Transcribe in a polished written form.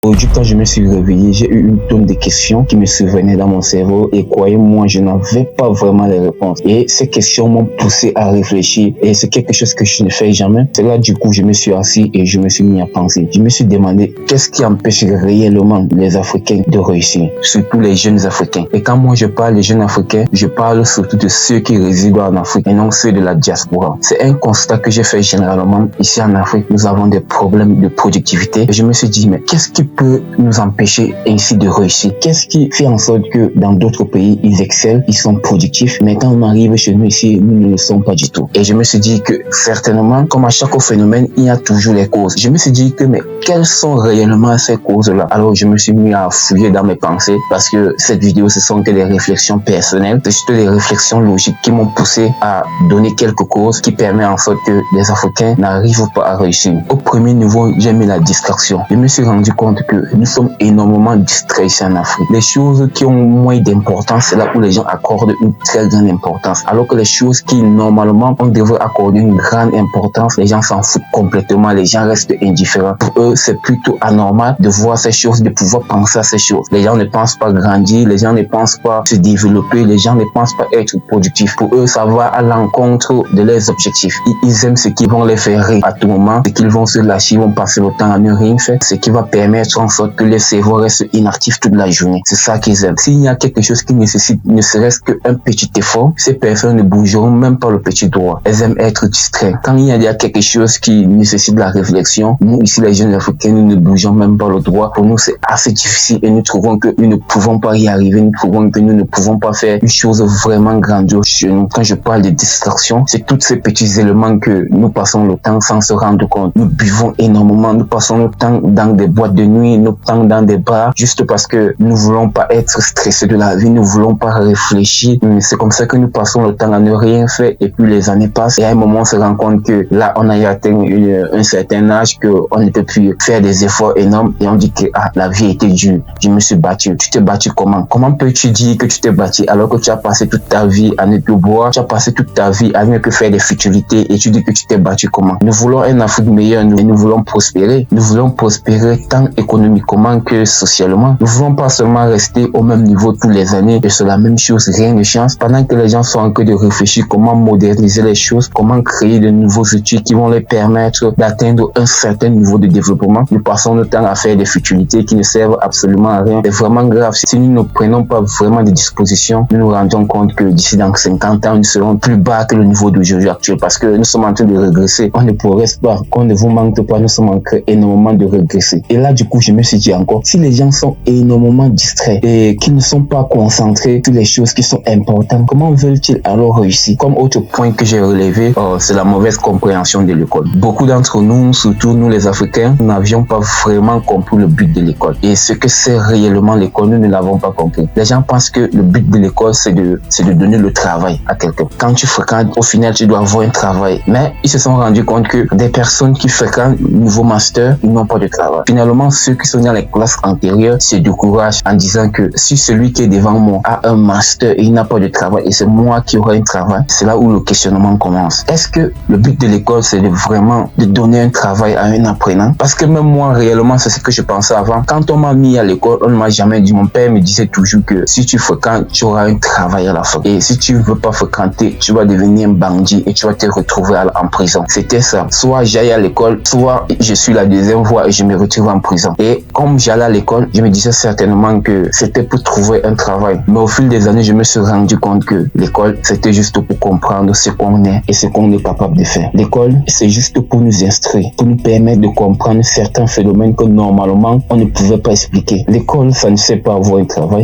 Aujourd'hui, quand je me suis réveillé, j'ai eu une tonne de questions qui me survenaient dans mon cerveau et croyez-moi, je n'avais pas vraiment les réponses. Et ces questions m'ont poussé à réfléchir et c'est quelque chose que je ne fais jamais. C'est là, du coup, je me suis assis et je me suis mis à penser. Je me suis demandé qu'est-ce qui empêche réellement les Africains de réussir, surtout les jeunes Africains. Et quand moi je parle des jeunes Africains, je parle surtout de ceux qui résident en Afrique et non ceux de la diaspora. C'est un constat que j'ai fait généralement. Ici en Afrique, nous avons des problèmes de productivité. Et je me suis dit, mais qu'est-ce qui peut nous empêcher ainsi de réussir? Qu'est-ce qui fait en sorte que dans d'autres pays, ils excellent, ils sont productifs, mais quand on arrive chez nous ici, nous ne le sommes pas du tout. Et je me suis dit que certainement, comme à chaque phénomène, il y a toujours les causes. Je me suis dit que, mais quelles sont réellement ces causes-là? Alors je me suis mis à fouiller dans mes pensées parce que cette vidéo, ce sont que des réflexions personnelles, c'est juste des réflexions logiques qui m'ont poussé à donner quelques causes qui permettent en sorte que les Africains n'arrivent pas à réussir. Au premier niveau, j'ai mis la distraction. Je me suis rendu compte que nous sommes énormément distraits ici en Afrique. Les choses qui ont moins d'importance, c'est là où les gens accordent une très grande importance. Alors que les choses qui, normalement, on devrait accorder une grande importance, les gens s'en foutent complètement, les gens restent indifférents. Pour eux, c'est plutôt anormal de voir ces choses, de pouvoir penser à ces choses. Les gens ne pensent pas grandir, les gens ne pensent pas se développer, les gens ne pensent pas être productifs. Pour eux, ça va à l'encontre de leurs objectifs. Ils aiment ce qui vont les faire rire à tout moment, ce qu'ils vont se lâcher, ils vont passer le temps à ne rien faire, ce qui va permettre en sorte que les cerveaux restent inactifs toute la journée. C'est ça qu'ils aiment. S'il y a quelque chose qui nécessite ne serait-ce qu'un petit effort, ces personnes ne bougeront même pas le petit doigt. Elles aiment être distraites. Quand il y a quelque chose qui nécessite la réflexion, nous ici les jeunes Africains, nous ne bougeons même pas le doigt. Pour nous, c'est assez difficile et nous trouvons que nous ne pouvons pas y arriver. Nous trouvons que nous ne pouvons pas faire une chose vraiment grandiose chez nous. Quand je parle de distraction, c'est tous ces petits éléments que nous passons le temps sans se rendre compte. Nous buvons énormément, nous passons le temps dans des boîtes de nuit, nous temps dans des bars, juste parce que nous voulons pas être stressés de la vie, nous voulons pas réfléchir. C'est comme ça que nous passons le temps à ne rien faire et puis les années passent et à un moment on se rend compte que là on a atteint un certain âge, qu'on ne peut plus faire des efforts énormes et on dit que la vie était dure, je me suis battu. Tu t'es battu comment? Comment peux-tu dire que tu t'es battu alors que tu as passé toute ta vie à ne plus boire, tu as passé toute ta vie à ne plus faire des futilités et tu dis que tu t'es battu comment? Nous voulons un Afrique meilleur, nous voulons prospérer tant économiquement que socialement. Nous ne voulons pas seulement rester au même niveau tous les années et c'est la même chose, rien ne change. Pendant que les gens sont en train de réfléchir comment moderniser les choses, comment créer de nouveaux outils qui vont les permettre d'atteindre un certain niveau de développement, nous passons le temps à faire des futilités qui ne servent absolument à rien. C'est vraiment grave. Si nous ne prenons pas vraiment des dispositions, nous nous rendons compte que d'ici dans 50 ans, nous serons plus bas que le niveau d'aujourd'hui actuel parce que nous sommes en train de régresser. On ne progresse pas, qu'on ne vous manque pas, nous sommes en train énormément de régresser. Et là, du coup, je me suis dit encore, si les gens sont énormément distraits et qui ne sont pas concentrés sur les choses qui sont importantes, comment veulent-ils alors réussir? Comme autre point que j'ai relevé, c'est la mauvaise compréhension de l'école. Beaucoup d'entre nous, surtout nous les Africains, n'avions pas vraiment compris le but de l'école. Et ce que c'est réellement l'école, nous ne l'avons pas compris. Les gens pensent que le but de l'école, c'est de donner le travail à quelqu'un. Quand tu fréquentes, au final, tu dois avoir un travail. Mais ils se sont rendus compte que des personnes qui fréquentent niveau master, ils n'ont pas de travail. Finalement, ceux qui sont dans les classes antérieures se découragent en disant que si celui qui est devant moi a un master et il n'a pas de travail et c'est moi qui aurai un travail, c'est là où le questionnement commence. Est-ce que le but de l'école, c'est vraiment de donner un travail à un apprenant? Parce que même moi, réellement, c'est ce que je pensais avant. Quand on m'a mis à l'école, on ne m'a jamais dit, mon père me disait toujours que si tu fréquentes, tu auras un travail à la fin. Et si tu ne veux pas fréquenter, tu vas devenir un bandit et tu vas te retrouver en prison. C'était ça. Soit j'aille à l'école, soit je suis la deuxième voie et je me retrouve en prison. Et comme j'allais à l'école, je me disais certainement que c'était pour trouver un travail. Mais au fil des années, je me suis rendu compte que l'école, c'était juste pour comprendre ce qu'on est et ce qu'on est capable de faire. L'école, c'est juste pour nous instruire, pour nous permettre de comprendre certains phénomènes que normalement, on ne pouvait pas expliquer. L'école, ça ne sait pas avoir un travail.